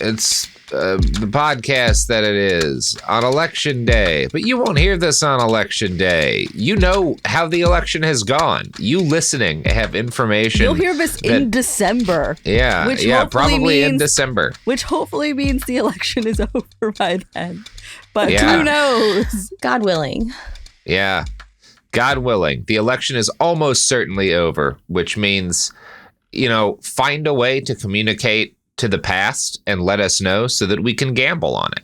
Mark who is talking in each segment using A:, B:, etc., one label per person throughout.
A: It's the podcast that it is on election day, but you won't hear this on election day. You know how the election has gone. You listening have information.
B: You'll hear this in December.
A: Yeah, probably in December.
B: Which hopefully means the election is over by then. But who knows?
C: God willing.
A: Yeah, God willing. The election is almost certainly over, which means, find a way to communicate to the past and let us know so that we can gamble on it.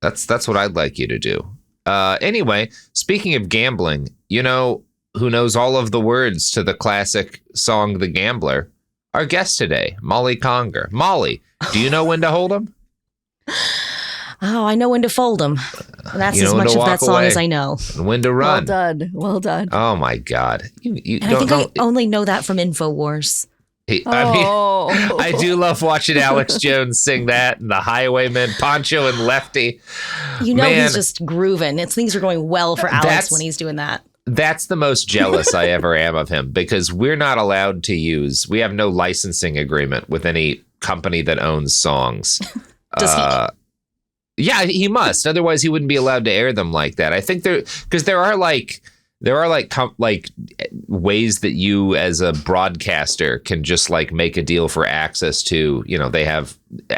A: That's what I'd like you to do. Anyway, speaking of gambling, who knows all of the words to the classic song The Gambler? Our guest today, Molly Conger. Molly, do you know when to hold 'em?
C: Oh, I know when to fold them. That's as much of that song as I know.
A: And when to run.
B: Well done.
A: Oh my God.
C: I only know that from InfoWars.
A: I do love watching Alex Jones sing that, and the Highwaymen, Poncho and Lefty.
C: He's just grooving. Things are going well for Alex when he's doing that.
A: That's the most jealous I ever am of him, because we're not allowed to we have no licensing agreement with any company that owns songs.
C: Does he?
A: Yeah, he must. Otherwise, he wouldn't be allowed to air them like that. I think because there are ways that you as a broadcaster can just make a deal for access to, they have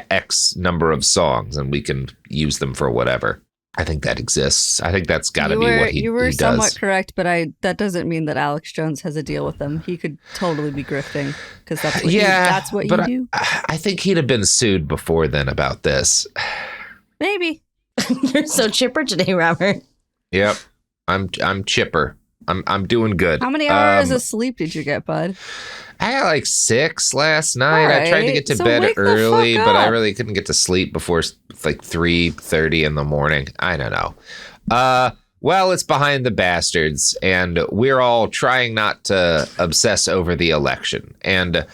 A: X number of songs and we can use them for whatever. I think that exists. I think that's got to be what he does.
B: You were somewhat correct, but that doesn't mean that Alex Jones has a deal with them. He could totally be grifting because that's what you do.
A: I think he'd have been sued before then about this.
B: Maybe.
C: You're so chipper today, Robert.
A: Yep. I'm chipper. I'm doing good.
B: How many hours of sleep did you get, bud?
A: I had 6 last night.
B: Right.
A: I tried to get to bed early, but I really couldn't get to sleep before 3:30 in the morning. I don't know. Well, it's Behind the Bastards, and we're all trying not to obsess over the election. And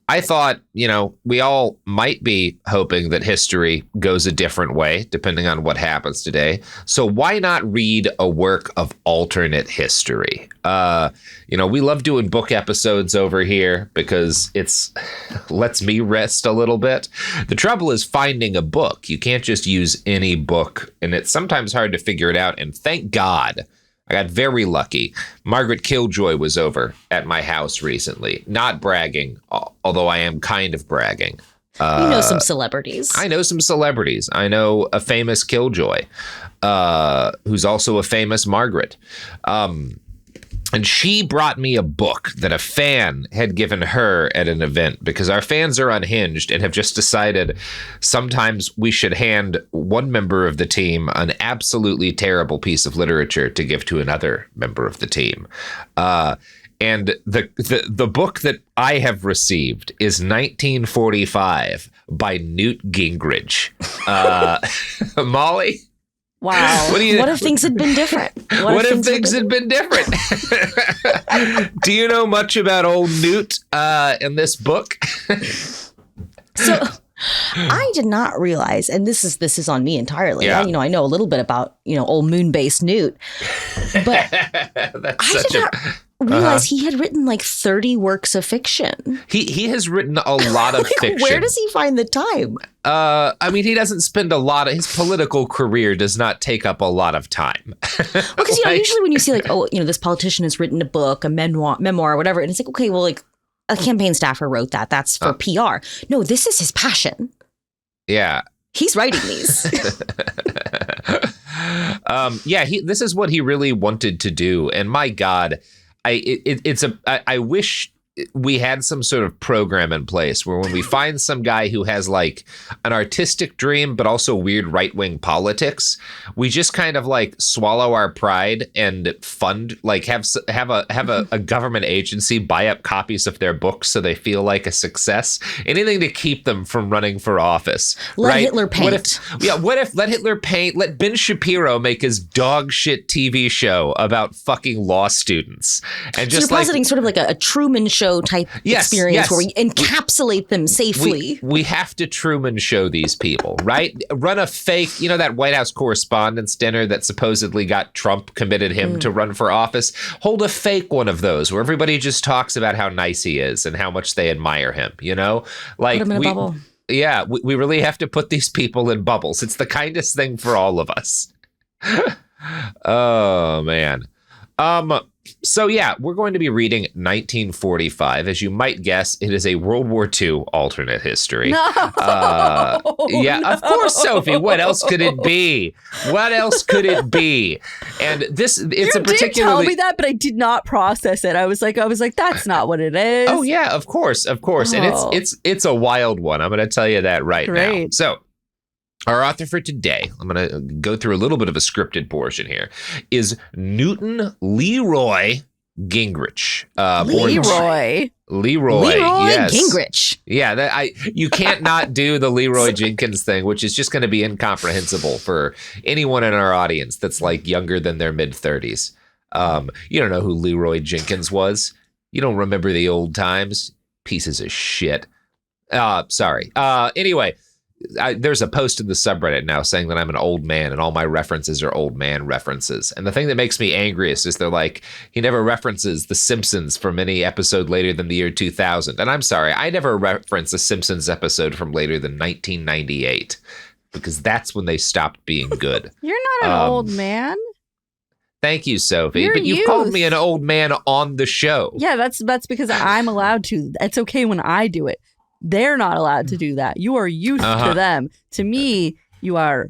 A: I thought, we all might be hoping that history goes a different way, depending on what happens today. So why not read a work of alternate history? We love doing book episodes over here because it's lets me rest a little bit. The trouble is finding a book. You can't just use any book, and it's sometimes hard to figure it out. And thank God, I got very lucky. Margaret Killjoy was over at my house recently. Not bragging, although I am kind of bragging.
C: You know some celebrities.
A: I know some celebrities. I know a famous Killjoy, who's also a famous Margaret. And she brought me a book that a fan had given her at an event, because our fans are unhinged and have just decided sometimes we should hand one member of the team an absolutely terrible piece of literature to give to another member of the team. And the book that I have received is 1945 by Newt Gingrich. Molly?
C: Wow. What if things had been different?
A: What if things had been different? Do you know much about old Newt in this book?
C: So I did not realize, and this is on me entirely.
A: Yeah.
C: I know a little bit about, old moon-based Newt, but I did not realize he had written 30 works of fiction.
A: He has written a lot of fiction.
C: Where does he find the time?
A: He doesn't spend a lot of his political career does not take up a lot of time.
C: Because usually when you see this politician has written a book, a memoir, whatever, and it's okay, well, a campaign staffer wrote that. That's for PR. No, this is his passion.
A: Yeah.
C: He's writing these.
A: This is what he really wanted to do. And my God, I wish we had some sort of program in place where when we find some guy who has an artistic dream, but also weird right-wing politics, we just kind of swallow our pride and fund, have a government agency buy up copies of their books so they feel like a success. Anything to keep them from running for office.
C: Let Hitler paint.
A: What if let Hitler paint? Let Ben Shapiro make his dog shit TV show about fucking law students. And
C: so you're positing sort of like a Truman Show Show type experience where we encapsulate them safely.
A: We have to Truman Show these people, right? Run a fake, that White House Correspondents' Dinner that supposedly got Trump committed him to run for office. Hold a fake one of those where everybody just talks about how nice he is and how much they admire him, Like,
C: put him in a bubble.
A: Yeah, we really have to put these people in bubbles. It's the kindest thing for all of us. Oh, man. So yeah, we're going to be reading 1945. As you might guess, it is a World War II alternate history.
B: No,
A: Of course, Sophie. What else could it be? What else could it be? And it's
B: you
A: a particularly.
B: did tell me that, but I did not process it. I was like, that's not what it is.
A: Oh yeah, of course, and it's a wild one. I'm going to tell you that right now. So. Our author for today, I'm going to go through a little bit of a scripted portion here, is Newton Leroy Gingrich.
B: Leroy,
A: yes.
C: Gingrich.
A: Yeah, you can't not do the Leroy Jenkins thing, which is just going to be incomprehensible for anyone in our audience that's like younger than their mid-30s. You don't know who Leroy Jenkins was. You don't remember the old times. Pieces of shit. Sorry. Anyway. There's a post in the subreddit now saying that I'm an old man and all my references are old man references. And the thing that makes me angriest is they're like, he never references The Simpsons from any episode later than the year 2000. And I'm sorry, I never reference a Simpsons episode from later than 1998 because that's when they stopped being good.
B: You're not an old man.
A: Thank you, Sophie.
B: You're
A: but you've called me an old man on the show.
B: Yeah, that's because I'm allowed to. It's okay when I do it. They're not allowed to do that. You are youth to them. To me, you are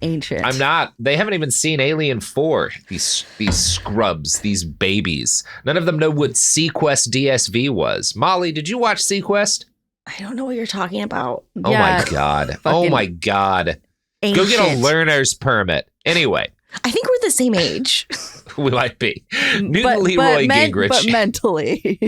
B: ancient.
A: I'm not. They haven't even seen Alien 4. These scrubs, these babies. None of them know what Sequest DSV was. Molly, did you watch Sequest?
C: I don't know what you're talking about.
A: Oh my God. Oh my God.
C: Ancient.
A: Go get a learner's permit. Anyway.
C: I think we're the same age.
A: We might be. Newton Leroy Gingrich.
B: But mentally.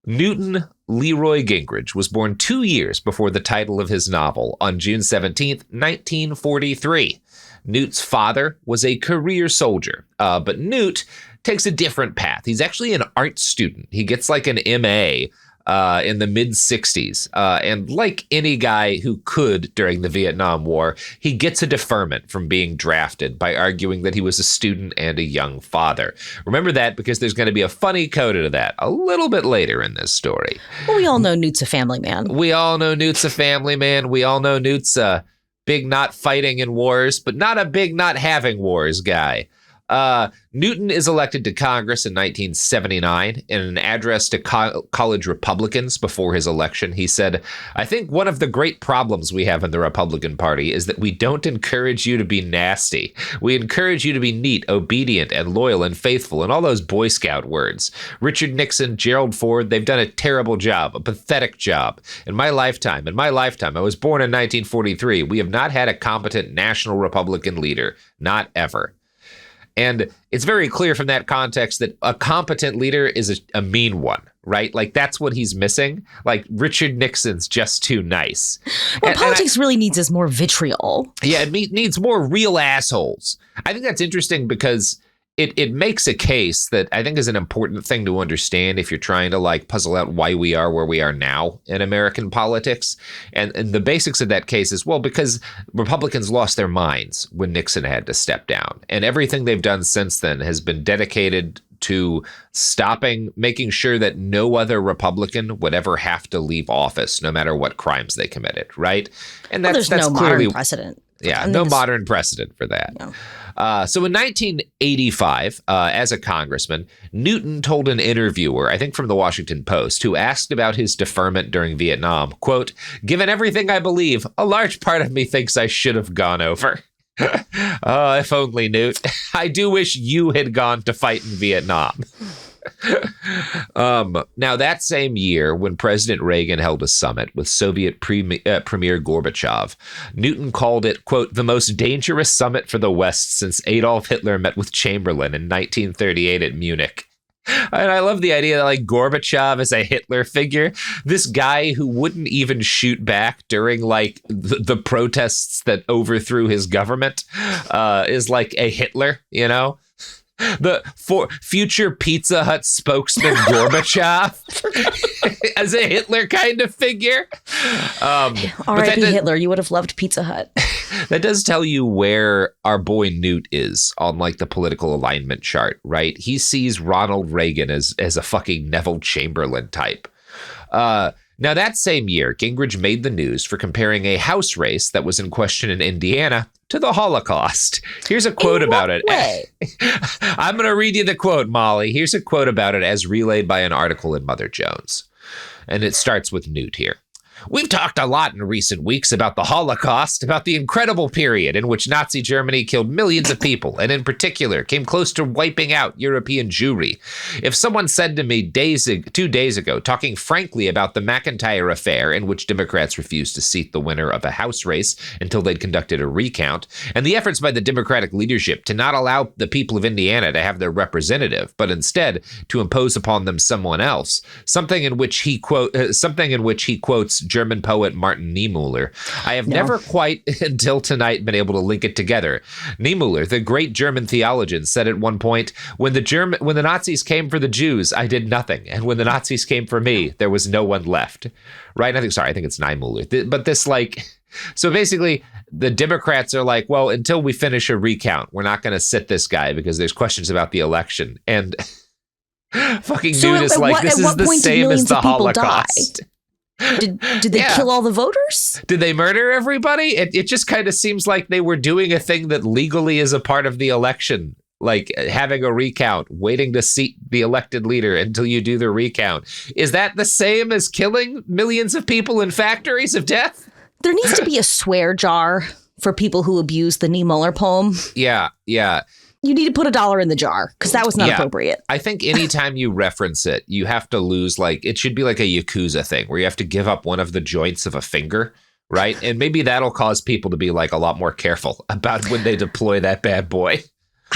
A: Newton Leroy Gingrich was born 2 years before the title of his novel on June 17th, 1943. Newt's father was a career soldier, but Newt takes a different path. He's actually an art student. He gets like an MA in the mid-60s. And like any guy who could during the Vietnam War, he gets a deferment from being drafted by arguing that he was a student and a young father. Remember that because there's going to be a funny coda to that a little bit later in this story.
C: Well, we all know Newt's a family man.
A: We all know Newt's a family man. We all know Newt's a big not fighting in wars, but not a big not having wars guy. Newton is elected to Congress in 1979. In an address to college Republicans before his election, he said, "I think one of the great problems we have in the Republican Party is that we don't encourage you to be nasty. We encourage you to be neat, obedient, and loyal and faithful, and all those Boy Scout words. Richard Nixon, Gerald Ford, they've done a terrible job, a pathetic job. In my lifetime, I was born in 1943, we have not had a competent national Republican leader. Not ever." And it's very clear from that context that a competent leader is a mean one, right? Like, that's what he's missing. Like, Richard Nixon's just too nice.
C: What politics really needs is more vitriol.
A: Yeah, it needs more real assholes. I think that's interesting because it makes a case that I think is an important thing to understand if you're trying to like puzzle out why we are where we are now in American politics. And the basics of that case is, well, because Republicans lost their minds when Nixon had to step down. And everything they've done since then has been dedicated to making sure that no other Republican would ever have to leave office, no matter what crimes they committed, right? And that's
C: no
A: clearly
C: modern precedent.
A: Yeah, no modern precedent for that.
C: No.
A: So in 1985, as a congressman, Newton told an interviewer, I think from the Washington Post, who asked about his deferment during Vietnam, quote, "Given everything I believe, a large part of me thinks I should have gone over." Oh, if only, Newt. I do wish you had gone to fight in Vietnam. Now, that same year, when President Reagan held a summit with Soviet Premier Gorbachev, Newton called it, quote, "the most dangerous summit for the West since Adolf Hitler met with Chamberlain in 1938 at Munich." And I love the idea that like Gorbachev is a Hitler figure. This guy who wouldn't even shoot back during like the protests that overthrew his government is like a Hitler, you know? The future Pizza Hut spokesman Gorbachev as a Hitler kind of figure.
C: R.I.P. Hitler, you would have loved Pizza Hut.
A: That does tell you where our boy Newt is on like the political alignment chart, right? He sees Ronald Reagan as a fucking Neville Chamberlain type. Now, that same year, Gingrich made the news for comparing a House race that was in question in Indiana to the Holocaust. Here's a quote about it. I'm going to read you the quote, Molly. Here's a quote about it as relayed by an article in Mother Jones. And it starts with Newt here. We've talked a lot in recent weeks about the Holocaust, about the incredible period in which Nazi Germany killed millions of people, and in particular came close to wiping out European Jewry. If someone said to me 2 days ago, talking frankly about the McIntyre affair, in which Democrats refused to seat the winner of a House race until they'd conducted a recount, and the efforts by the Democratic leadership to not allow the people of Indiana to have their representative, but instead to impose upon them someone else, something in which he quotes German poet Martin Niemöller. I have never quite until tonight been able to link it together. Niemöller, the great German theologian, said at one point, when the Nazis came for the Jews, I did nothing. And when the Nazis came for me, there was no one left. Right? I think it's Niemöller. But this so basically the Democrats are like, well, until we finish a recount, we're not going to sit this guy because there's questions about the election. And fucking Newt is like, this is the same as the Holocaust.
C: Did they kill all the voters?
A: Did they murder everybody? It just kind of seems like they were doing a thing that legally is a part of the election, like having a recount, waiting to seat the elected leader until you do the recount. Is that the same as killing millions of people in factories of death?
C: There needs to be a swear jar for people who abuse the Niemöller poem.
A: Yeah.
C: You need to put $1 in the jar because that was not appropriate.
A: I think anytime you reference it, you have to lose, it should be like a Yakuza thing where you have to give up one of the joints of a finger, right? And maybe that'll cause people to be a lot more careful about when they deploy that bad boy.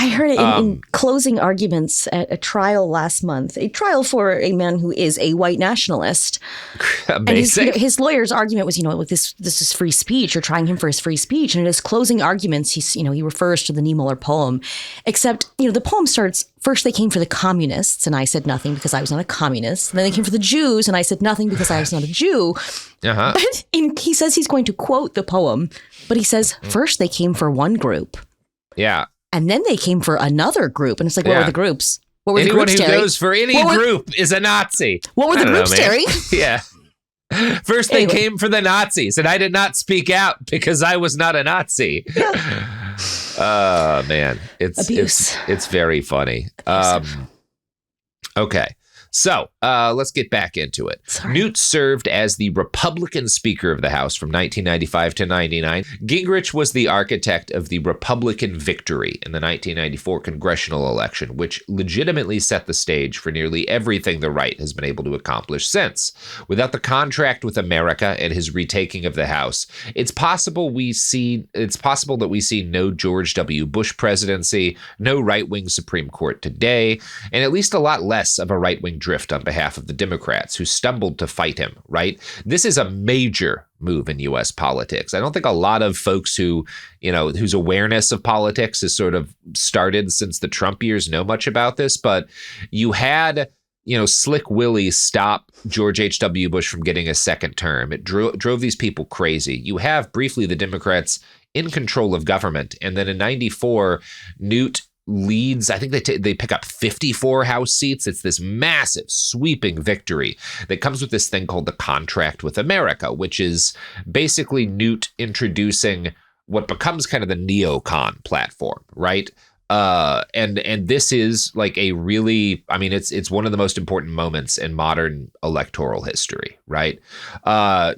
C: I heard it in closing arguments at a trial last month, a trial for a man who is a white nationalist.
A: Amazing.
C: And his lawyer's argument was, this is free speech. You're trying him for his free speech. And in his closing arguments, he refers to the Niemöller poem, except, the poem starts, first they came for the communists and I said nothing because I was not a communist. And then they came for the Jews and I said nothing because I was not a Jew.
A: Uh-huh.
C: But he says he's going to quote the poem, but he says, first they came for one group.
A: Yeah.
C: And then they came for another group. And it's like, what were the groups? What were
A: Anyone
C: the groups,
A: who
C: Terry?
A: goes for any group is a Nazi.
C: What were the groups, Terry?
A: Yeah. First, they came for the Nazis, and I did not speak out because I was not a Nazi. Yeah. Oh, man. It's very funny. Okay. So let's get back into it.
C: Sorry.
A: Newt served as the Republican Speaker of the House from 1995 to 99. Gingrich was the architect of the Republican victory in the 1994 congressional election, which legitimately set the stage for nearly everything the right has been able to accomplish since. Without the contract with America and his retaking of the House, it's possible that we see no George W. Bush presidency, no right-wing Supreme Court today, and at least a lot less of a right-wing drift on behalf of the Democrats who stumbled to fight him, right? This is a major move in U.S. politics. I don't think a lot of folks whose awareness of politics has sort of started since the Trump years know much about this, but you had, Slick Willie stop George H.W. Bush from getting a second term. It drove these people crazy. You have briefly the Democrats in control of government. And then in 94, Newt leads, I think they pick up 54 House seats. It's this massive sweeping victory that comes with this thing called the contract with America, which is basically Newt introducing what becomes kind of the neocon platform, right? And this is like a really, it's one of the most important moments in modern electoral history, right?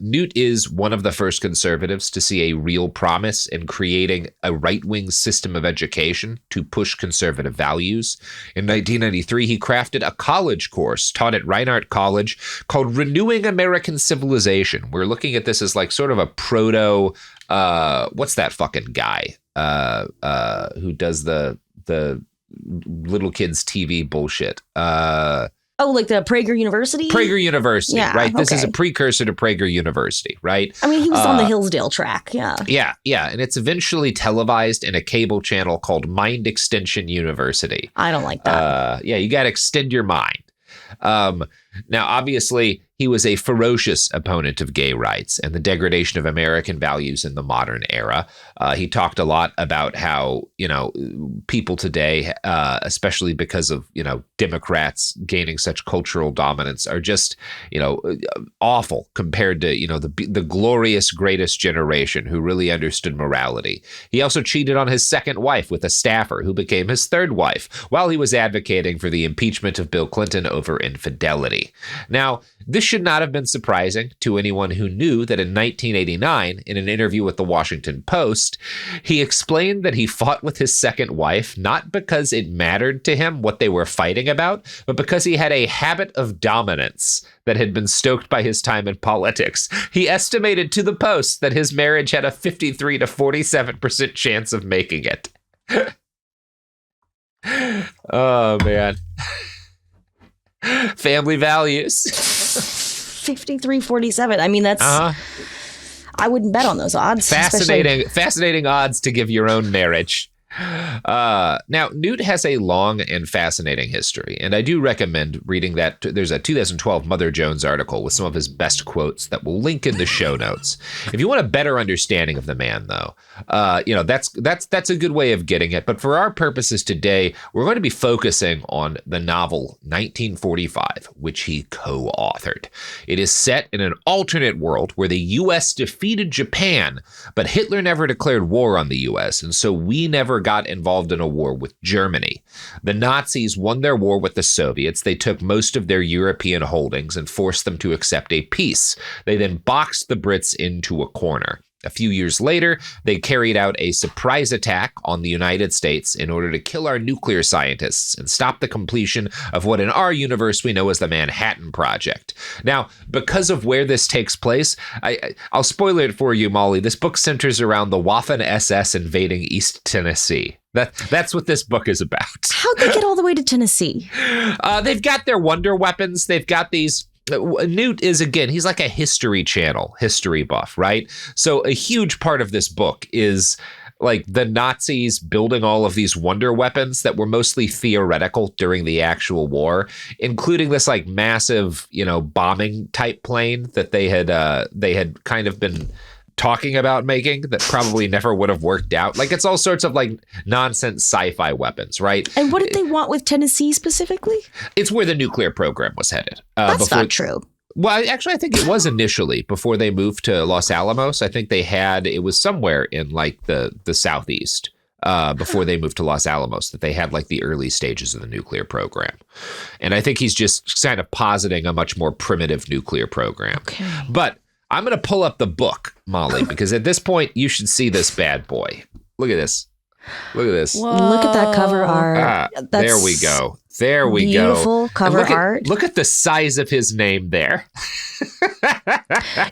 A: Newt is one of the first conservatives to see a real promise in creating a right-wing system of education to push conservative values. In 1993, he crafted a college course taught at Reinhardt College called Renewing American Civilization. We're looking at this as like sort of a proto, what's that fucking guy? Who does the little kids TV bullshit.
C: Oh, like the Prager University?
A: Prager University,
C: Yeah,
A: right? This is a
C: okay.
A: precursor to Prager University, right?
C: I mean, he was on the Hillsdale track, yeah.
A: Yeah. And it's eventually televised in a cable channel called Mind Extension University.
C: I don't like that.
A: You got to extend your mind. Now, obviously, he was a ferocious opponent of gay rights and the degradation of American values in the modern era. He talked a lot about how, people today, especially because of, Democrats gaining such cultural dominance, are just, awful compared to, the glorious greatest generation who really understood morality. He also cheated on his second wife with a staffer who became his third wife while he was advocating for the impeachment of Bill Clinton over infidelity. Now, this should not have been surprising to anyone who knew that in 1989, in an interview with the Washington Post, he explained that he fought with his second wife not because it mattered to him what they were fighting about, but because he had a habit of dominance that had been stoked by his time in politics. He estimated to the Post that his marriage had a 53 to 47% chance of making it. Oh, man. Family values.
C: 53-47. I mean, that's... I wouldn't bet on those odds.
A: Fascinating odds to give your own marriage. Now, Newt has a long and fascinating history, and I do recommend reading that. There's a 2012 Mother Jones article with some of his best quotes that we'll link in the show notes. If you want a better understanding of the man, though, that's a good way of getting it. But for our purposes today, we're going to be focusing on the novel 1945, which he co-authored. It is set in an alternate world where the U.S. defeated Japan, but Hitler never declared war on the U.S., and so we never got involved in a war with Germany. The Nazis won their war with the Soviets. They took most of their European holdings and forced them to accept a peace. They then boxed the Brits into a corner. A few years later, they carried out a surprise attack on the United States in order to kill our nuclear scientists and stop the completion of what in our universe we know as the Manhattan Project. Now, because of where this takes place, I'll spoil it for you, Molly. This book centers around the Waffen SS invading East Tennessee. That's what this book is about.
C: How'd they get all the way to Tennessee?
A: They've got their wonder weapons. They've got these... Newt is, again, he's like a history buff, right? So a huge part of this book is like the Nazis building all of these wonder weapons that were mostly theoretical during the actual war, including this like massive, bombing type plane that they had kind of been talking about making that probably never would have worked out. Like it's all sorts of like nonsense sci-fi weapons, right?
C: And what did they want with Tennessee specifically?
A: It's where the nuclear program was headed.
C: That's not true.
A: Well, actually, I think it was initially before they moved to Los Alamos. I think it was somewhere in like the Southeast before they moved to Los Alamos that they had like the early stages of the nuclear program. And I think he's just kind of positing a much more primitive nuclear program.
C: Okay.
A: But I'm going to pull up the book, Molly, because at this point, you should see this bad boy. Look at this. Look at this.
C: Whoa. Look at that cover art.
A: There we go. There we go.
C: Beautiful cover art.
A: Look at the size of his name there.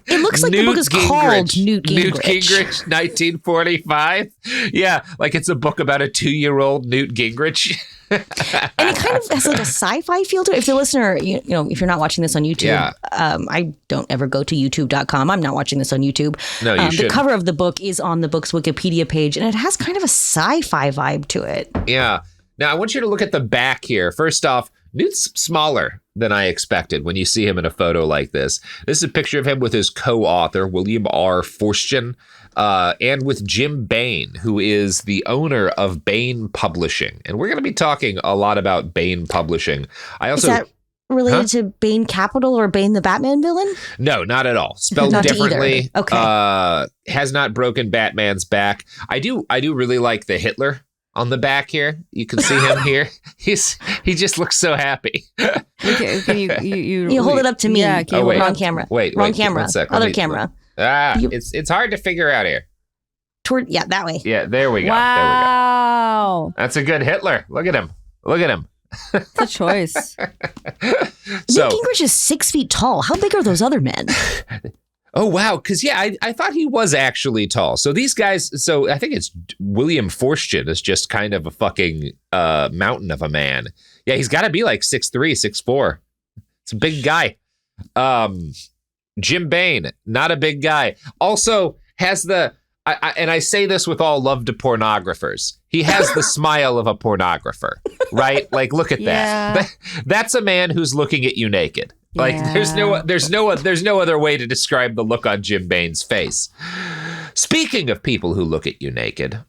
C: It looks like the book is called Newt Gingrich.
A: Newt Gingrich, 1945. Yeah, like it's a book about a 2-year-old Newt Gingrich.
C: And it kind of has like a sci-fi feel to it. If the listener, if you're not watching this on YouTube, I don't ever go to youtube.com. I'm not watching this on YouTube.
A: No, you shouldn't.
C: The cover of the book is on the book's Wikipedia page, and it has kind of a sci-fi vibe to it.
A: Yeah. Now, I want you to look at the back here. First off, Newt's smaller than I expected when you see him in a photo like this. This is a picture of him with his co-author, William R. Forstchen, and with Jim Bain, who is the owner of Bain Publishing. And we're going to be talking a lot about Bain Publishing. Is that
C: related to Bain Capital or Bain the Batman villain?
A: No, not at all. Spelled
C: not
A: differently.
C: Okay.
A: Has not broken Batman's back. I do really like the Hitler on the back here. You can see him here. He just looks so happy.
B: Okay, can you
C: hold it up to me.
B: Yeah,
C: wrong camera.
A: Wrong
C: camera.
A: One sec.
C: Other camera.
A: It's hard to figure out here.
C: That way.
A: Yeah, there we go.
B: Wow.
A: There we go. That's a good Hitler. Look at him.
B: It's a choice.
C: Newt Gingrich is 6 feet tall. How big are those other men?
A: Oh, wow. Because, I thought he was actually tall. So these guys, I think it's William Forstchen is just kind of a fucking mountain of a man. Yeah, he's got to be like 6'3", 6'4". It's a big guy. Jim Bain, not a big guy. Also has and I say this with all love to pornographers. He has the smile of a pornographer, right? Like, look at that. That's a man who's looking at you naked. Like, there's no other way to describe the look on Jim Bain's face. Speaking of people who look at you naked,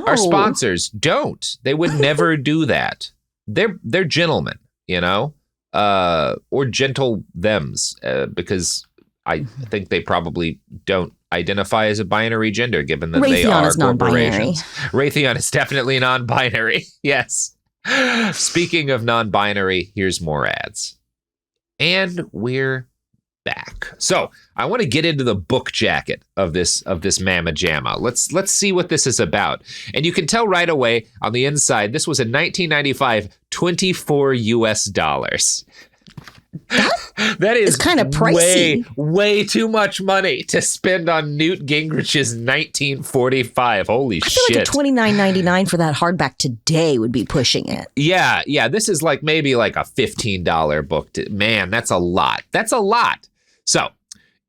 A: our sponsors don't. They would never do that. They're gentlemen, or gentle thems, because I think they probably don't identify as a binary gender, given that they are corporations. Raytheon is definitely non-binary. Yes. Speaking of non-binary, here's more ads. And we're back. So I want to get into the book jacket of this Mamma Jamma. Let's see what this is about. And you can tell right away on the inside, this was in 1995, $24. That is
C: kind of pricey.
A: Way too much money to spend on Newt Gingrich's 1945. Holy shit.
C: I feel like a $29.99 for that hardback today would be pushing it.
A: Yeah. This is like maybe like a $15 book. Man, that's a lot. So,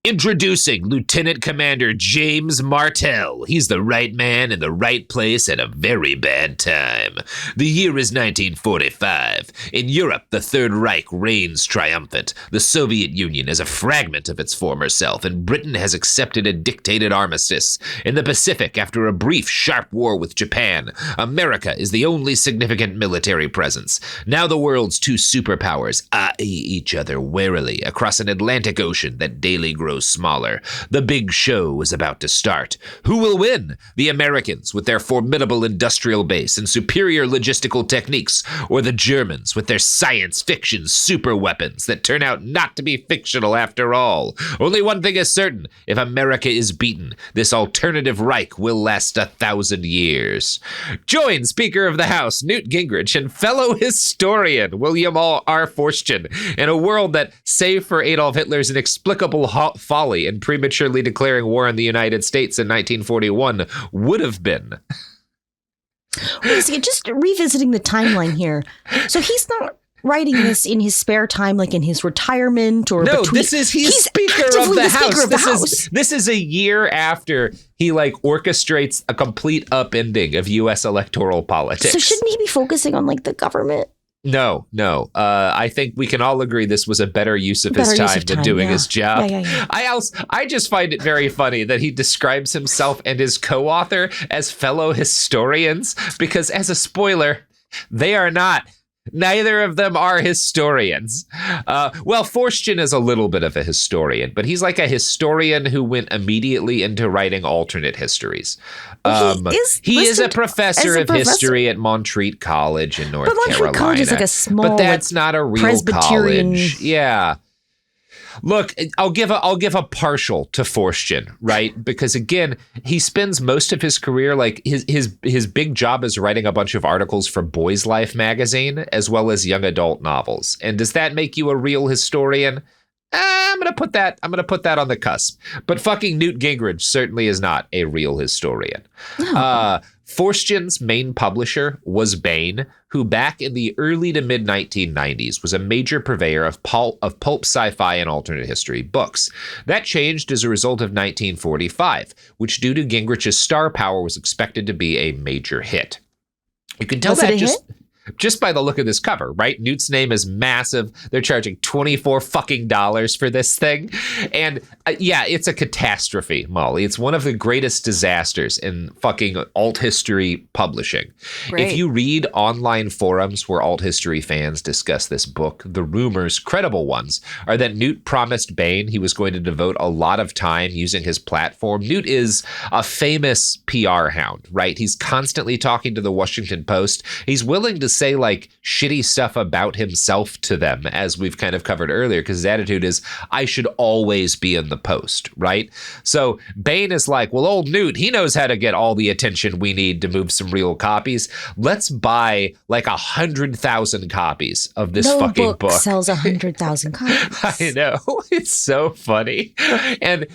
A: introducing Lieutenant Commander James Martell. He's the right man in the right place at a very bad time. The year is 1945. In Europe, the Third Reich reigns triumphant. The Soviet Union is a fragment of its former self, and Britain has accepted a dictated armistice. In the Pacific, after a brief, sharp war with Japan, America is the only significant military presence. Now the world's two superpowers eye each other warily across an Atlantic Ocean that daily grows smaller. The big show is about to start. Who will win? The Americans with their formidable industrial base and superior logistical techniques, or the Germans with their science fiction super weapons that turn out not to be fictional after all? Only one thing is certain. If America is beaten, this alternative Reich will last 1,000 years. Join Speaker of the House Newt Gingrich and fellow historian William R. Forstchen in a world that, save for Adolf Hitler's inexplicable folly in prematurely declaring war on the United States in 1941, would have been.
C: Wait a second, just revisiting the timeline here. So he's not writing this in his spare time, like in his retirement or
A: no,
C: between.
A: He's Speaker of the House. This is a year after he orchestrates a complete upending of U.S. electoral politics.
C: So shouldn't he be focusing on the government?
A: No. I think we can all agree this was a better use of his time than doing his job.
C: Yeah.
A: I just find it very funny that he describes himself and his co-author as fellow historians, because as a spoiler, they are not. Neither of them are historians. Forstchen is a little bit of a historian, but he's like a historian who went immediately into writing alternate histories. He is a professor of history at Montreat College in North Carolina. But Montreat College is like a small, but that's not a real college. Yeah. Look, I'll give a partial to Forstchen, right? Because again, he spends most of his career, his big job is writing a bunch of articles for Boys Life magazine, as well as young adult novels. And does that make you a real historian? I'm gonna put that on the cusp. But fucking Newt Gingrich certainly is not a real historian. No. Forstchen's main publisher was Bain, who back in the early to mid 1990s was a major purveyor of pulp sci-fi and alternate history books. That changed as a result of 1945, which due to Gingrich's star power was expected to be a major hit. You can tell that just by the look of this cover, right? Newt's name is massive. They're charging $24 fucking for this thing. And it's a catastrophe, Molly. It's one of the greatest disasters in fucking alt history publishing. Right. If you read online forums where alt history fans discuss this book, the rumors, credible ones, are that Newt promised Bain he was going to devote a lot of time using his platform. Newt is a famous PR hound, right? He's constantly talking to the Washington Post. He's willing to say shitty stuff about himself to them, as we've kind of covered earlier, because his attitude is, I should always be in the Post, right? So Bain is like, well, old Newt, he knows how to get all the attention we need to move some real copies. Let's buy 100,000 copies of this fucking book.
C: Sells 100,000 copies.
A: I know. It's so funny. And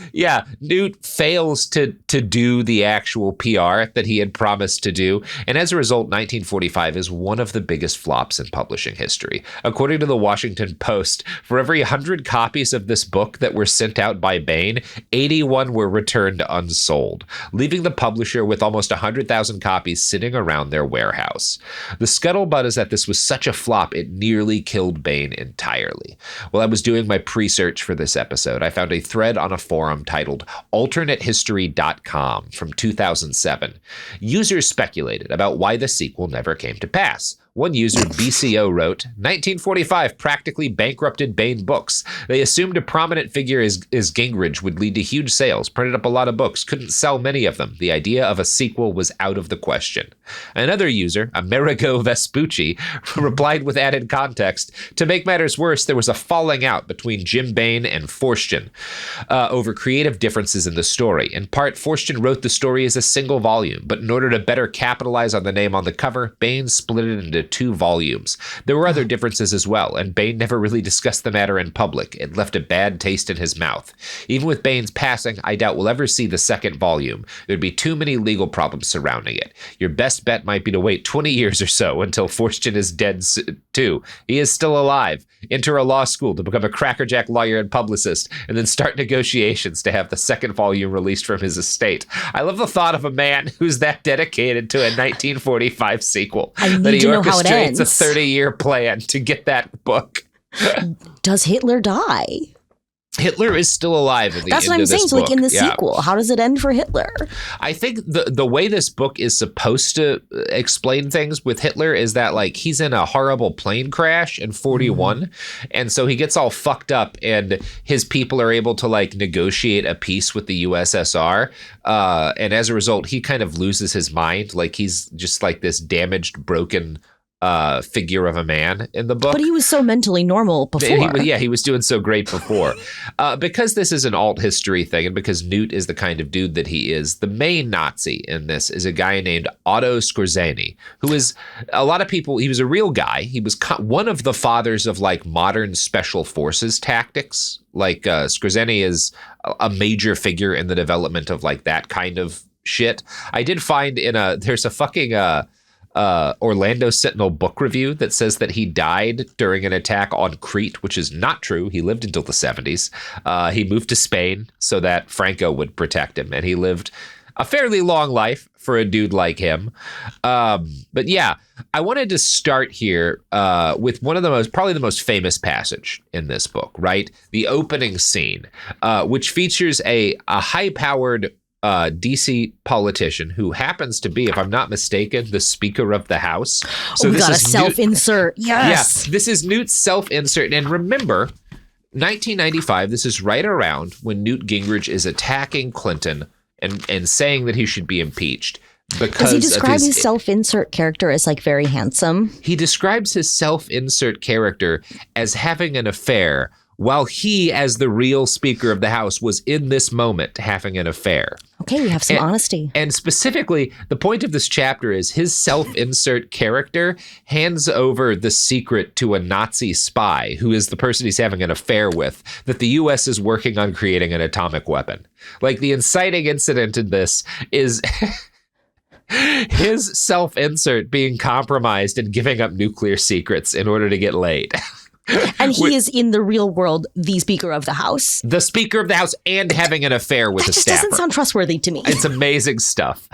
A: Newt fails to do the actual PR that he had promised to do. And as a result, 1945 is one of the biggest flops in publishing history. According to the Washington Post, for every 100 copies of this book that were sent out by Baen, 81 were returned unsold, leaving the publisher with almost 100,000 copies sitting around their warehouse. The scuttlebutt is that this was such a flop, it nearly killed Baen entirely. While I was doing my pre-search for this episode, I found a thread on a forum titled alternatehistory.com from 2007. Users speculated about why the sequel never came to pass. One user, BCO, wrote, 1945 practically bankrupted Baen Books. They assumed a prominent figure as Gingrich would lead to huge sales, printed up a lot of books, couldn't sell many of them. The idea of a sequel was out of the question. Another user, Amerigo Vespucci, replied with added context, to make matters worse, there was a falling out between Jim Baen and Forstchen over creative differences in the story. In part, Forstchen wrote the story as a single volume, but in order to better capitalize on the name on the cover, Baen split it into 2 volumes. There were other differences as well, and Baen never really discussed the matter in public. It left a bad taste in his mouth. Even with Baen's passing, I doubt we'll ever see the second volume. There'd be too many legal problems surrounding it. Your best bet might be to wait 20 years or so until Forstchen is dead too. He is still alive. Enter a law school to become a crackerjack lawyer and publicist, and then start negotiations to have the second volume released from his estate. I love the thought of a man who's that dedicated to a 1945 sequel that he orchestrates a 30-year plan to get that book.
C: Does Hitler die?
A: Hitler is still alive at the
C: That's
A: end
C: what I'm
A: of this
C: saying. So, like
A: book.
C: in the sequel, how does it end for Hitler?
A: I think the way this book is supposed to explain things with Hitler is that, like, he's in a horrible plane crash in 41, and so he gets all fucked up, and his people are able to, like, negotiate a peace with the USSR, and as a result, he kind of loses his mind. Like, he's just like this damaged, broken figure of a man in the book.
C: But he was so mentally normal before.
A: He was doing so great before. Because this is an alt history thing, and because Newt is the kind of dude that he is, the main Nazi in this is a guy named Otto Skorzeny, who is, a lot of people, he was a real guy. He was one of the fathers of, like, modern special forces tactics. Like, Skorzeny is a major figure in the development of, like, that kind of shit. I did find there's a fucking Orlando Sentinel book review that says that he died during an attack on Crete, which is not true. He lived until the 70s. He moved to Spain so that Franco would protect him, and he lived a fairly long life for a dude like him. But yeah, I wanted to start here with one of probably the most famous passage in this book, right? The opening scene, which features a high-powered DC politician who happens to be, if I'm not mistaken, the Speaker of the House.
C: So we got a self-insert. Yes.
A: Yeah, this is Newt's self-insert. And remember, 1995, this is right around when Newt Gingrich is attacking Clinton and saying that he should be impeached. Because
C: he describes his self-insert character as, like, very handsome?
A: He describes his self-insert character as having an affair, while he, as the real Speaker of the House, was in this moment having an affair.
C: Okay, we have some honesty.
A: And specifically, the point of this chapter is his self-insert character hands over the secret to a Nazi spy, who is the person he's having an affair with, that the U.S. is working on creating an atomic weapon. Like, the inciting incident in this is his self-insert being compromised and giving up nuclear secrets in order to get laid.
C: And he is, in the real world, the Speaker of the House.
A: The Speaker of the House, and having an affair with a staffer.
C: That just doesn't sound trustworthy to me.
A: It's amazing stuff.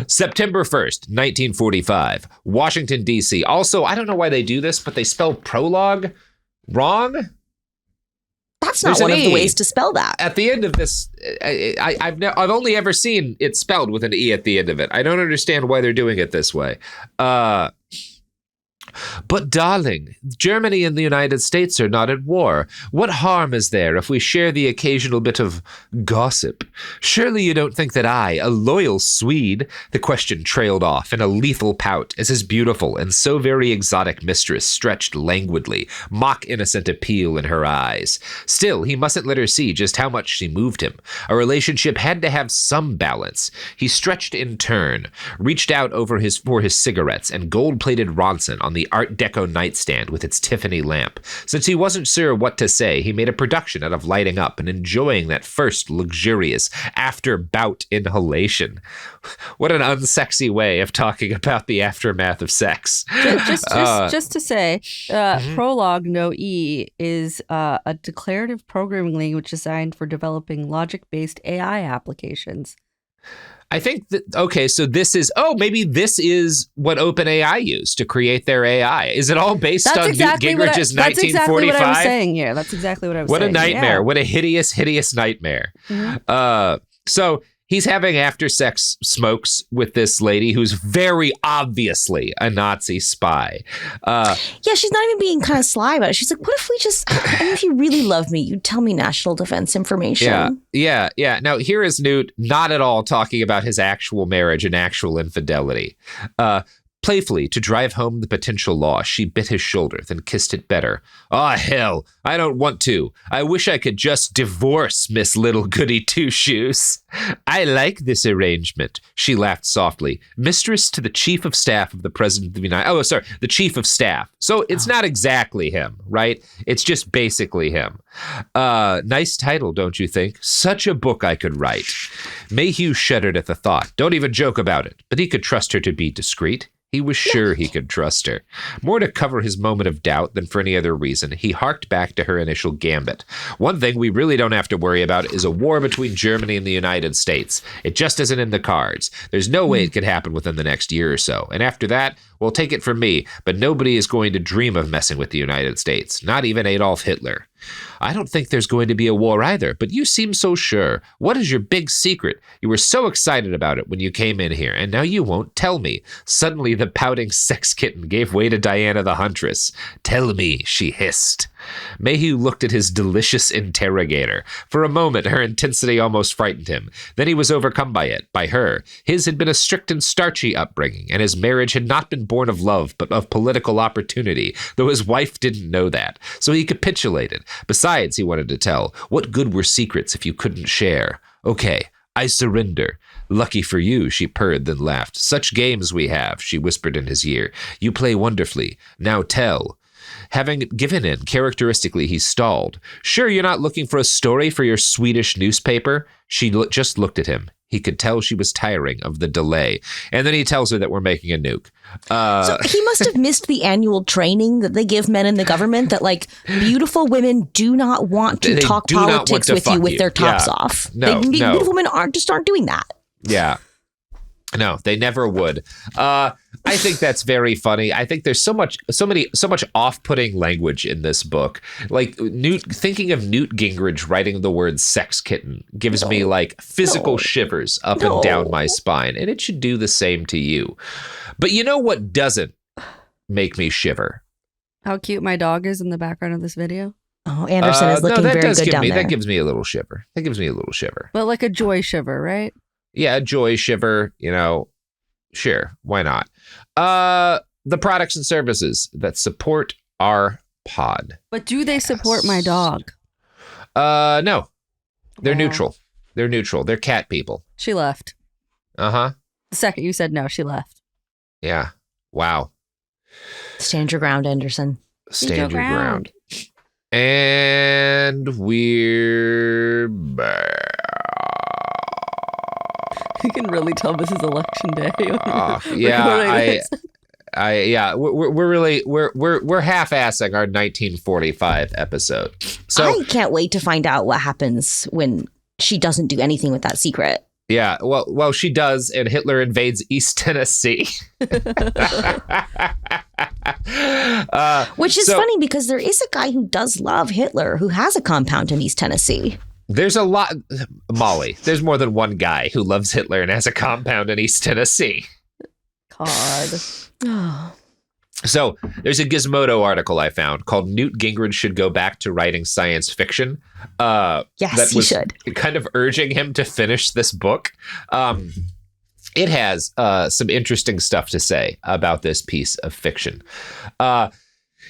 A: September 1st, 1945, Washington, D.C. Also, I don't know why they do this, but they spell prologue wrong.
C: That's not one of the ways to spell that.
A: At the end of this, I've only ever seen it spelled with an E at the end of it. I don't understand why they're doing it this way. But, darling, Germany and the United States are not at war. What harm is there if we share the occasional bit of gossip? Surely you don't think that I, a loyal Swede, the question trailed off in a lethal pout as his beautiful and so very exotic mistress stretched languidly, mock innocent appeal in her eyes. Still, he mustn't let her see just how much she moved him. A relationship had to have some balance. He stretched in turn, reached out for his cigarettes and gold-plated Ronson on the the Art Deco nightstand with its Tiffany lamp. Since he wasn't sure what to say, he made a production out of lighting up and enjoying that first luxurious after-bout inhalation. What an unsexy way of talking about the aftermath of sex.
B: Just to say, Prolog No E is a declarative programming language designed for developing logic-based AI applications.
A: I think that, okay, so maybe this is what OpenAI used to create their AI. Is it all based on Newt Gingrich's 1945? That's exactly what I was
B: saying here. That's exactly what I was saying.
A: What a nightmare. Yeah. What a hideous, hideous nightmare. Mm-hmm. So he's having after sex smokes with this lady who's very obviously a Nazi spy.
C: Yeah, she's not even being kind of sly about it. She's like, what if we just, if you really love me, you'd tell me national defense information.
A: Yeah. Now, here is Newt not at all talking about his actual marriage and actual infidelity. Playfully, to drive home the potential loss, she bit his shoulder, then kissed it better. "Aw, hell, I don't want to. I wish I could just divorce Miss Little Goody Two-Shoes. I like this arrangement," she laughed softly. Mistress to the Chief of Staff of the President of the the Chief of Staff. So it's not exactly him, right? It's just basically him. Nice title, don't you think? Such a book I could write. Mayhew shuddered at the thought. Don't even joke about it. But he could trust her to be discreet. He was sure he could trust her. More to cover his moment of doubt than for any other reason, he harked back to her initial gambit. One thing we really don't have to worry about is a war between Germany and the United States. It just isn't in the cards. There's no way it could happen within the next year or so. And after that, well, take it from me, but nobody is going to dream of messing with the United States, not even Adolf Hitler. I don't think there's going to be a war either, but you seem so sure. What is your big secret? You were so excited about it when you came in here, and now you won't tell me. Suddenly, the pouting sex kitten gave way to Diana the Huntress. Tell me, she hissed. Mayhew looked at his delicious interrogator. For a moment, her intensity almost frightened him. Then he was overcome by it, by her. His had been a strict and starchy upbringing, and his marriage had not been born of love, but of political opportunity, though his wife didn't know that. So he capitulated. Besides, he wanted to tell, what good were secrets if you couldn't share? Okay, I surrender. Lucky for you, she purred, then laughed. Such games we have, she whispered in his ear. You play wonderfully. Now tell. Having given in, characteristically, he stalled. Sure you're not looking for a story for your Swedish newspaper? She just looked at him. He could tell she was tiring of the delay. And then he tells her that we're making a nuke.
C: So he must have missed the annual training that they give men in the government that, like, beautiful women do not want to talk politics with you with their tops off.
A: No.
C: Beautiful women aren't doing that.
A: Yeah. No, they never would. I think that's very funny. I think there's so much off-putting language in this book. Like thinking of Newt Gingrich writing the word sex kitten gives me like physical shivers up and down my spine, and it should do the same to you. But you know what doesn't make me shiver?
B: How cute my dog is in the background of this video.
C: Oh, Anderson is looking very good down there.
A: That gives me a little shiver.
B: But like a joy shiver, right?
A: Yeah, a joy shiver, sure, why not? The products and services that support our pod.
B: But do they support my dog?
A: No. They're neutral. They're cat people.
B: She left.
A: Uh-huh.
B: The second you said no, she left.
A: Yeah. Wow.
C: Stand your ground, Anderson.
A: Stand your ground. And we're back.
B: You can really tell this is election day.
A: We're half-assing our 1945 episode. So
C: I can't wait to find out what happens when she doesn't do anything with that secret.
A: Yeah, well, she does, and Hitler invades East Tennessee.
C: Which is funny because there is a guy who does love Hitler who has a compound in East Tennessee.
A: There's a lot, Molly. There's more than one guy who loves Hitler and has a compound in East Tennessee.
B: God.
A: So there's a Gizmodo article I found called "Newt Gingrich Should Go Back to Writing Science Fiction."
C: Yes, he should.
A: Kind of urging him to finish this book. It has some interesting stuff to say about this piece of fiction.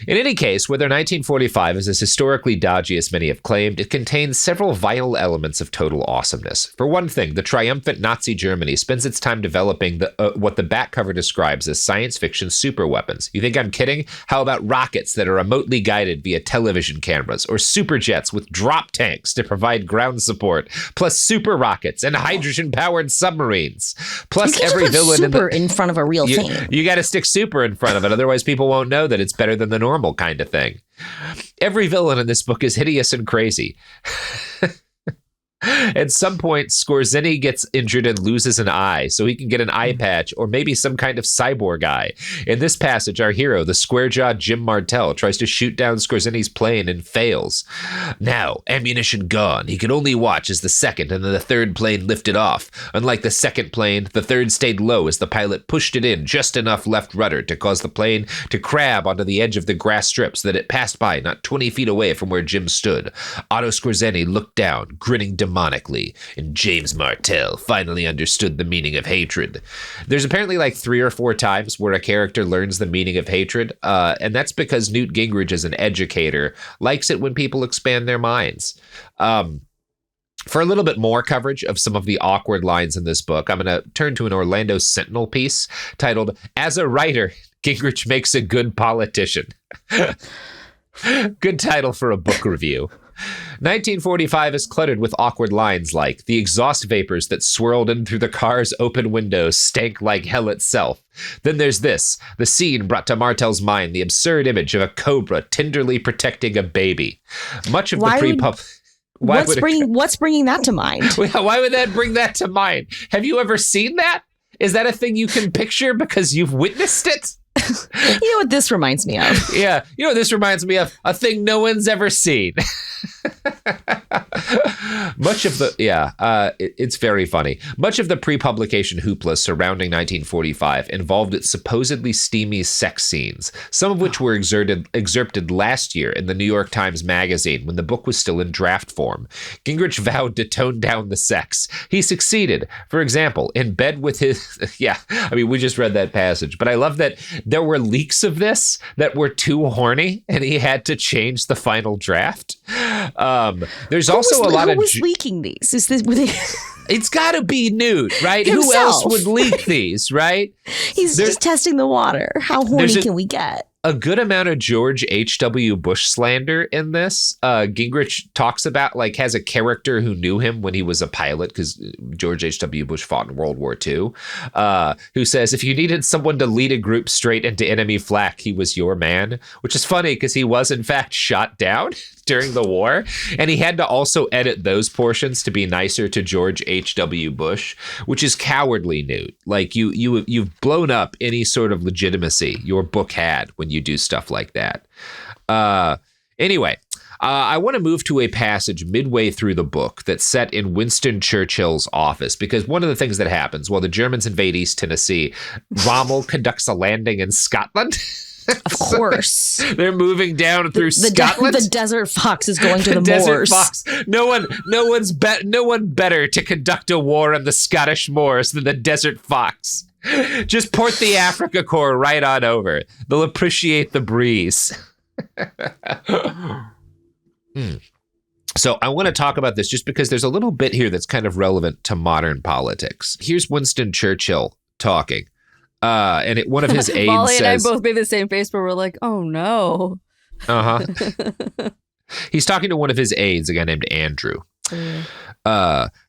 A: In any case, whether 1945 is as historically dodgy as many have claimed, it contains several vital elements of total awesomeness. For one thing, the triumphant Nazi Germany spends its time developing what the back cover describes as science fiction superweapons. You think I'm kidding? How about rockets that are remotely guided via television cameras, or superjets with drop tanks to provide ground support, plus super rockets and hydrogen-powered submarines, plus every villain
C: in front of a real thing.
A: You got to stick super in front of it, otherwise people won't know that it's better than the normal kind of thing. Every villain in this book is hideous and crazy. At some point, Skorzeny gets injured and loses an eye, so he can get an eye patch or maybe some kind of cyborg eye. In this passage, our hero, the square-jawed Jim Martell, tries to shoot down Skorzeny's plane and fails. Now, ammunition gone, he could only watch as the second and then the third plane lifted off. Unlike the second plane, the third stayed low as the pilot pushed it in just enough left rudder to cause the plane to crab onto the edge of the grass strip so that it passed by not 20 feet away from where Jim stood. Otto Skorzeny looked down, grinning demonically, and James Martell finally understood the meaning of hatred. There's apparently like 3 or 4 times where a character learns the meaning of hatred, and that's because Newt Gingrich, as an educator, likes it when people expand their minds. For a little bit more coverage of some of the awkward lines in this book, I'm going to turn to an Orlando Sentinel piece titled, "As a Writer, Gingrich Makes a Good Politician." Good title for a book review. 1945 is cluttered with awkward lines like, "The exhaust vapors that swirled in through the car's open windows stank like hell itself." Then there's this. The scene brought to Martell's mind the absurd image of a cobra tenderly protecting a baby. Much of the pre-pub...
C: What's bringing that to mind?
A: Why would that bring that to mind? Have you ever seen that? Is that a thing you can picture because you've witnessed it?
C: You know what this reminds me of?
A: Yeah, you know what this reminds me of? A thing no one's ever seen. It's very funny. Much of the pre-publication hoopla surrounding 1945 involved its supposedly steamy sex scenes, some of which were excerpted last year in the New York Times Magazine when the book was still in draft form. Gingrich vowed to tone down the sex. He succeeded. For example, in bed with his... we just read that passage, but I love that there were leaks of this that were too horny, and he had to change the final draft. There's also a lot of...
C: Who was leaking these?
A: It's got to be Newt, right?
C: Himself.
A: Who else would leak these, right?
C: He's just testing the water. How horny can we get?
A: A good amount of George H.W. Bush slander in this. Gingrich talks about, has a character who knew him when he was a pilot, because George H.W. Bush fought in World War II, who says, if you needed someone to lead a group straight into enemy flak, he was your man, which is funny because he was, in fact, shot down during the war, and he had to also edit those portions to be nicer to George H.W. Bush, which is cowardly, Newt. You've blown up any sort of legitimacy your book had when you do stuff like that. Anyway, I want to move to a passage midway through the book that's set in Winston Churchill's office, because one of the things that happens while the Germans invade East Tennessee, Rommel conducts a landing in Scotland.
C: Of course.
A: They're moving down through Scotland.
C: The Desert Fox is going to the moors.
A: Fox. No one better to conduct a war on the Scottish moors than the Desert Fox. Just port the Africa Corps right on over. They'll appreciate the breeze. So I want to talk about this just because there's a little bit here that's kind of relevant to modern politics. Here's Winston Churchill talking. And one of his aides
B: Molly
A: says...
B: and I both made the same face, but we're like, oh no.
A: Uh-huh. He's talking to one of his aides, a guy named Andrew.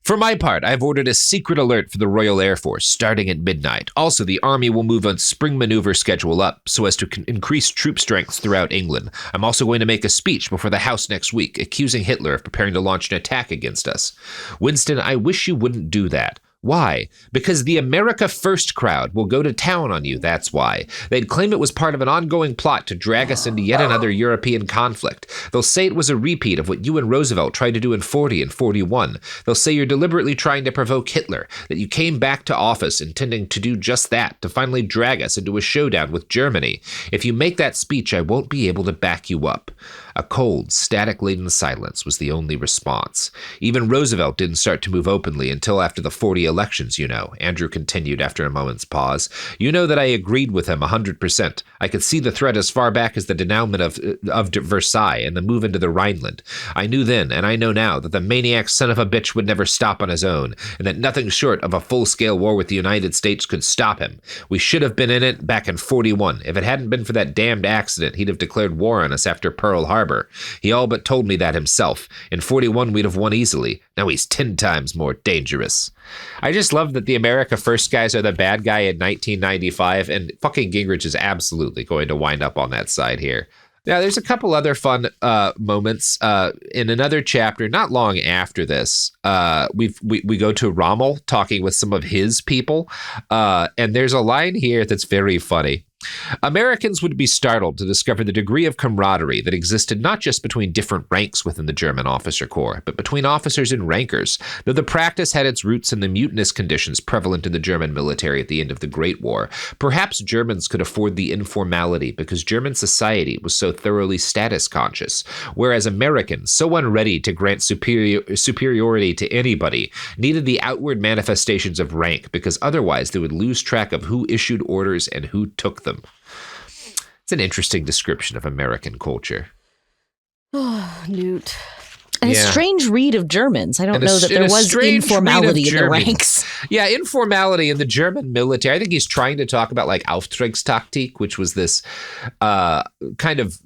A: For my part, I've ordered a secret alert for the Royal Air Force starting at midnight. Also, the Army will move on spring maneuver schedule up so as to increase troop strengths throughout England. I'm also going to make a speech before the House next week, accusing Hitler of preparing to launch an attack against us. Winston, I wish you wouldn't do that. Why? Because the America First crowd will go to town on you, that's why. They'd claim it was part of an ongoing plot to drag us into yet another European conflict. They'll say it was a repeat of what you and Roosevelt tried to do in 40 and 41. They'll say you're deliberately trying to provoke Hitler, that you came back to office intending to do just that, to finally drag us into a showdown with Germany. If you make that speech, I won't be able to back you up. A cold, static-laden silence was the only response. Even Roosevelt didn't start to move openly until after the 40 elections, you know, Andrew continued after a moment's pause. You know that I agreed with him 100%. I could see the threat as far back as the denouement of Versailles and the move into the Rhineland. I knew then, and I know now, that the maniac son of a bitch would never stop on his own, and that nothing short of a full-scale war with the United States could stop him. We should have been in it back in 41. If it hadn't been for that damned accident, he'd have declared war on us after Pearl Harbor. He all but told me that himself. In 41, we'd have won easily. Now he's 10 times more dangerous. I just love that the America First guys are the bad guy in 1995, and fucking Gingrich is absolutely going to wind up on that side here. Now, there's a couple other fun moments in another chapter. Not long after this, we go to Rommel talking with some of his people, and there's a line here that's very funny. Americans would be startled to discover the degree of camaraderie that existed not just between different ranks within the German officer corps, but between officers and rankers, though the practice had its roots in the mutinous conditions prevalent in the German military at the end of the Great War. Perhaps Germans could afford the informality because German society was so thoroughly status conscious, whereas Americans, so unready to grant superiority to anybody, needed the outward manifestations of rank because otherwise they would lose track of who issued orders and who took them. It's an interesting description of American culture.
B: Oh, Newt.
C: And a strange read of Germans. I don't know that there was informality in the ranks.
A: Yeah, informality in the German military. I think he's trying to talk about like Auftragstaktik, which was this kind of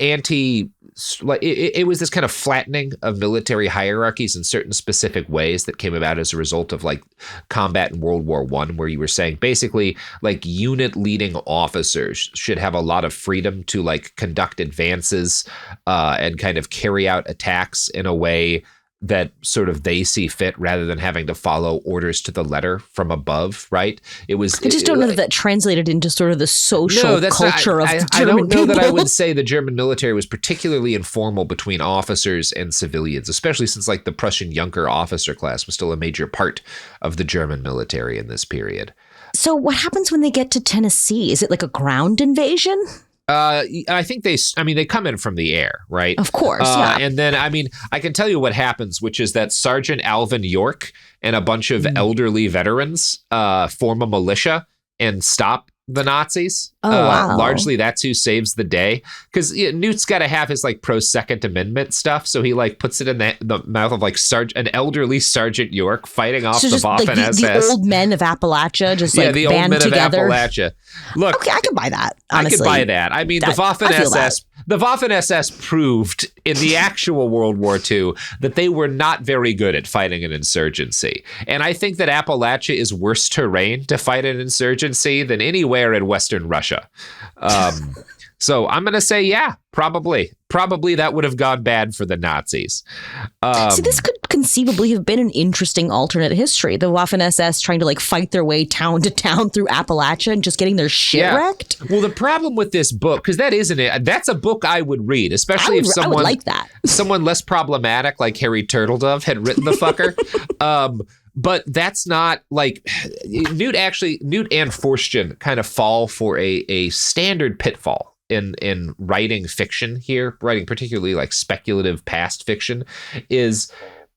A: it was this kind of flattening of military hierarchies in certain specific ways that came about as a result of like combat in World War I, where you were saying basically like unit leading officers should have a lot of freedom to like conduct advances and kind of carry out attacks in a way that sort of they see fit rather than having to follow orders to the letter from above, right? I
C: just don't know that translated into sort of the social culture of German people. I don't know that I would
A: say the German military was particularly informal between officers and civilians, especially since like the Prussian Junker officer class was still a major part of the German military in this period.
C: So what happens when they get to Tennessee? Is it like a ground invasion?
A: I think they come in from the air, right?
C: Of course, yeah.
A: And then, I can tell you what happens, which is that Sergeant Alvin York and a bunch of elderly veterans form a militia and stop the Nazis.
C: Oh, wow.
A: Largely, that's who saves the day. Because Newt's got to have his like pro-Second Amendment stuff, so he like puts it in the mouth of like an elderly Sergeant York fighting off the Waffen-SS.
C: The old men of Appalachia just like
A: the
C: band
A: old men
C: together.
A: Of Appalachia. Look,
C: okay, I could buy that. Honestly,
A: I could buy that. I mean, the Waffen-SS. The Waffen-SS proved in the actual World War II that they were not very good at fighting an insurgency. And I think that Appalachia is worse terrain to fight an insurgency than anywhere in Western Russia. So I'm going to say, yeah, probably. Probably that would have gone bad for the Nazis.
C: See, this could conceivably have been an interesting alternate history. The Waffen-SS trying to like fight their way town to town through Appalachia and just getting their shit wrecked.
A: Well, the problem with this book, because that's a book I would read, especially if someone
C: I would like that.
A: Someone less problematic like Harry Turtledove had written the fucker. But that's not like Newt and Forstchen kind of fall for a standard pitfall in writing fiction here, writing particularly like speculative past fiction, is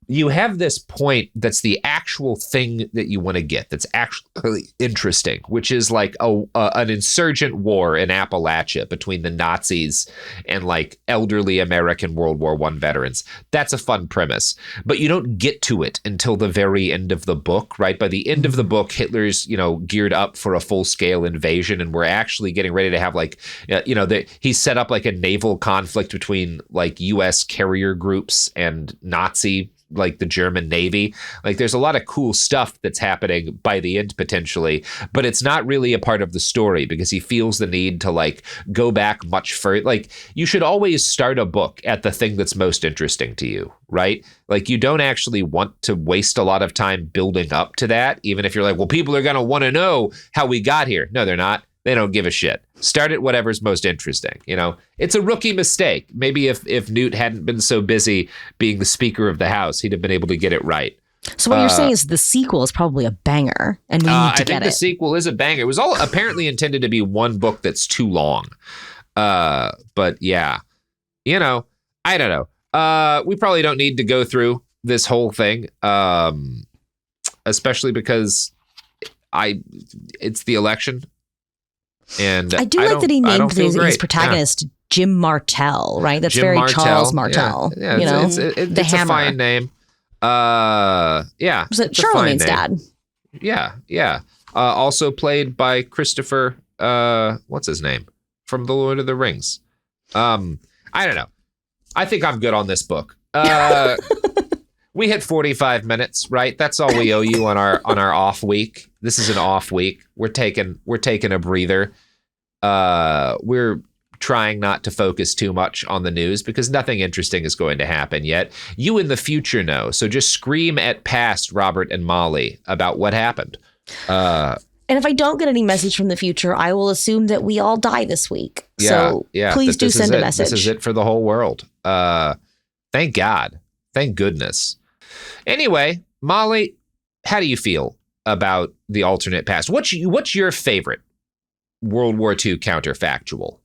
A: you have this point that's the actual thing that you want to get that's actually interesting, which is like an insurgent war in Appalachia between the Nazis and like elderly American World War I veterans. That's a fun premise, but you don't get to it until the very end of the book, right? By the end of the book, Hitler's, geared up for a full-scale invasion, and we're actually getting ready to have like, he set up like a naval conflict between like U.S. carrier groups and Nazi like the German Navy. Like there's a lot of cool stuff that's happening by the end potentially, but it's not really a part of the story because he feels the need to like go back much further. Like you should always start a book at the thing that's most interesting to you, right? Like you don't actually want to waste a lot of time building up to that, even if you're like, well, people are going to want to know how we got here. No, they're not. They don't give a shit. Start at whatever's most interesting. It's a rookie mistake. Maybe if Newt hadn't been so busy being the Speaker of the House, he'd have been able to get it right.
C: So what you're saying is the sequel is probably a banger, and we need to get it.
A: I think the sequel is a banger. It was all apparently intended to be one book that's too long. But yeah. you know, I don't know. We probably don't need to go through this whole thing, especially because it's the election. And
C: I do like that he named his protagonist Jim Martell, right? That's Jim very Martell. Charles Martell.
A: Yeah,
C: you know,
A: it's a fine name. Yeah.
C: Was it Charlemagne's dad?
A: Yeah. Also played by Christopher, what's his name? From The Lord of the Rings. I don't know. I think I'm good on this book. We hit 45 minutes, right? That's all we owe you on our off week. This is an off week. We're taking a breather. We're trying not to focus too much on the news because nothing interesting is going to happen yet. You in the future know, so just scream at past Robert and Molly about what happened.
C: And if I don't get any message from the future, I will assume that we all die this week. So please do send a message.
A: This is it for the whole world. Thank God. Thank goodness. Anyway, Molly, how do you feel about the alternate past? What's your favorite World War II counterfactual?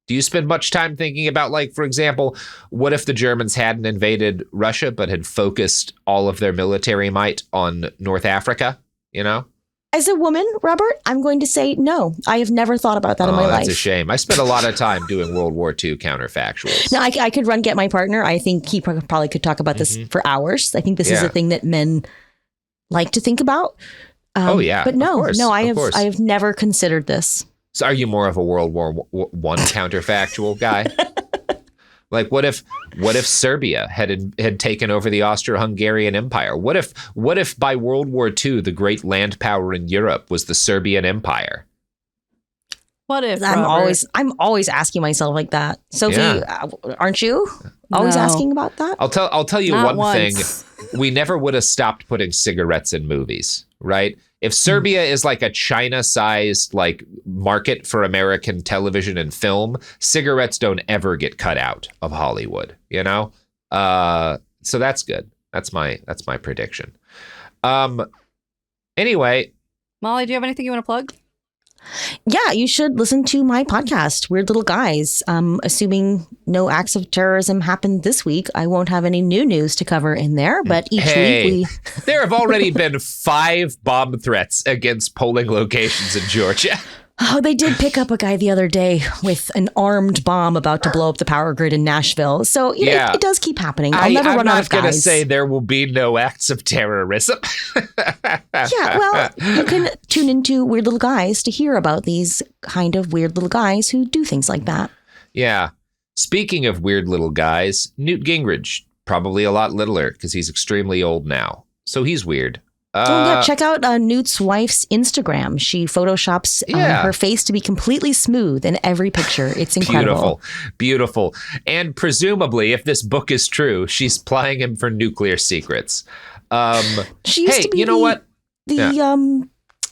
A: Do you spend much time thinking about, like, for example, what if the Germans hadn't invaded Russia but had focused all of their military might on North Africa, you know?
C: As a woman, Robert, I'm going to say no. I have never thought about that in my life.
A: That's a shame. I spent a lot of time doing World War II counterfactuals.
C: Now, I could run get my partner. I think he probably could talk about this for hours. I think this is a thing that men like to think about. But no, I have never considered this.
A: So are you more of a World War I counterfactual guy? Like, what if Serbia had taken over the Austro-Hungarian Empire? What if by World War II the great land power in Europe was the Serbian Empire?
B: What if
C: I'm always asking myself like that. Sophie, aren't you always asking about that?
A: I'll tell you
B: Not
A: one
B: once.
A: thing. We never would have stopped putting cigarettes in movies, right? If Serbia is like a China-sized like market for American television and film, cigarettes don't ever get cut out of Hollywood, you know? So that's good. That's my prediction. Anyway,
B: Molly, do you have anything you want to plug?
C: Yeah, you should listen to my podcast, Weird Little Guys. Assuming no acts of terrorism happened this week, I won't have any new news to cover in there. But each week
A: there have already been 5 bomb threats against polling locations in Georgia.
C: Oh, they did pick up a guy the other day with an armed bomb about to blow up the power grid in Nashville. So it does keep happening. I'll never run out of guys.
A: I'm not going to say there will be no acts of terrorism.
C: Yeah, well, you can tune into Weird Little Guys to hear about these kind of weird little guys who do things like that.
A: Yeah. Speaking of weird little guys, Newt Gingrich, probably a lot littler because he's extremely old now. So he's weird.
C: Check out Newt's wife's Instagram. She photoshops her face to be completely smooth in every picture. It's incredible.
A: Beautiful. And presumably, if this book is true, she's plying him for nuclear secrets.
C: She used to be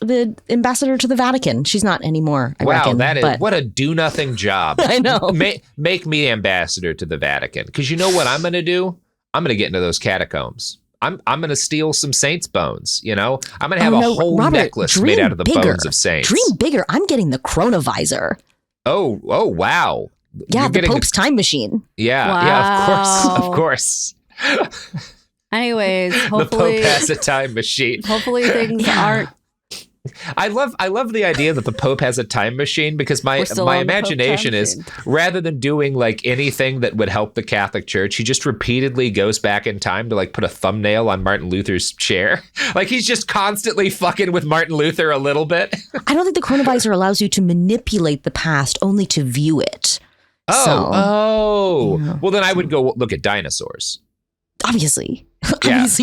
C: the ambassador to the Vatican. She's not anymore, I reckon.
A: What a do-nothing job.
C: I know.
A: Make me ambassador to the Vatican. Because you know what I'm going to do? I'm going to get into those catacombs. I'm going to steal some saints' bones, you know? I'm going to have a whole necklace made out of the bones of saints.
C: Dream bigger. I'm getting the chronovisor.
A: Oh, wow.
C: Yeah, the Pope's time machine.
A: Yeah, of course.
B: Anyways, hopefully
A: the Pope has a time machine.
B: Hopefully things aren't.
A: I love the idea that the Pope has a time machine because my imagination is rather than doing like anything that would help the Catholic Church, he just repeatedly goes back in time to like put a thumbnail on Martin Luther's chair. Like he's just constantly fucking with Martin Luther a little bit.
C: I don't think the chronovisor allows you to manipulate the past, only to view it.
A: Well, then I would go look at dinosaurs.
C: Obviously,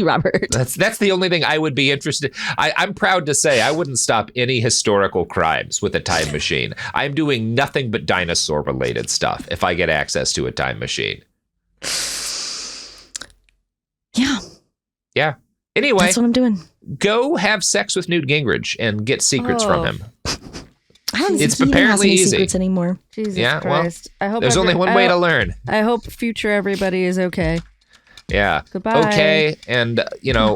C: Robert.
A: That's the only thing I would be interested. I'm proud to say I wouldn't stop any historical crimes with a time machine. I'm doing nothing but dinosaur related stuff if I get access to a time machine. Yeah. Anyway,
C: that's what I'm doing.
A: Go have sex with Newt Gingrich and get secrets from him.
C: It's apparently easy. Secrets anymore.
B: Jesus Christ.
A: Well, I hope there's only one way to learn.
B: I hope future everybody is okay.
A: Yeah.
B: Goodbye.
A: Okay. And,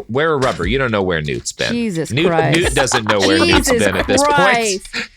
A: wear a rubber. You don't know where Newt's been.
B: Jesus Christ.
A: Newt doesn't know where Newt's been at this point.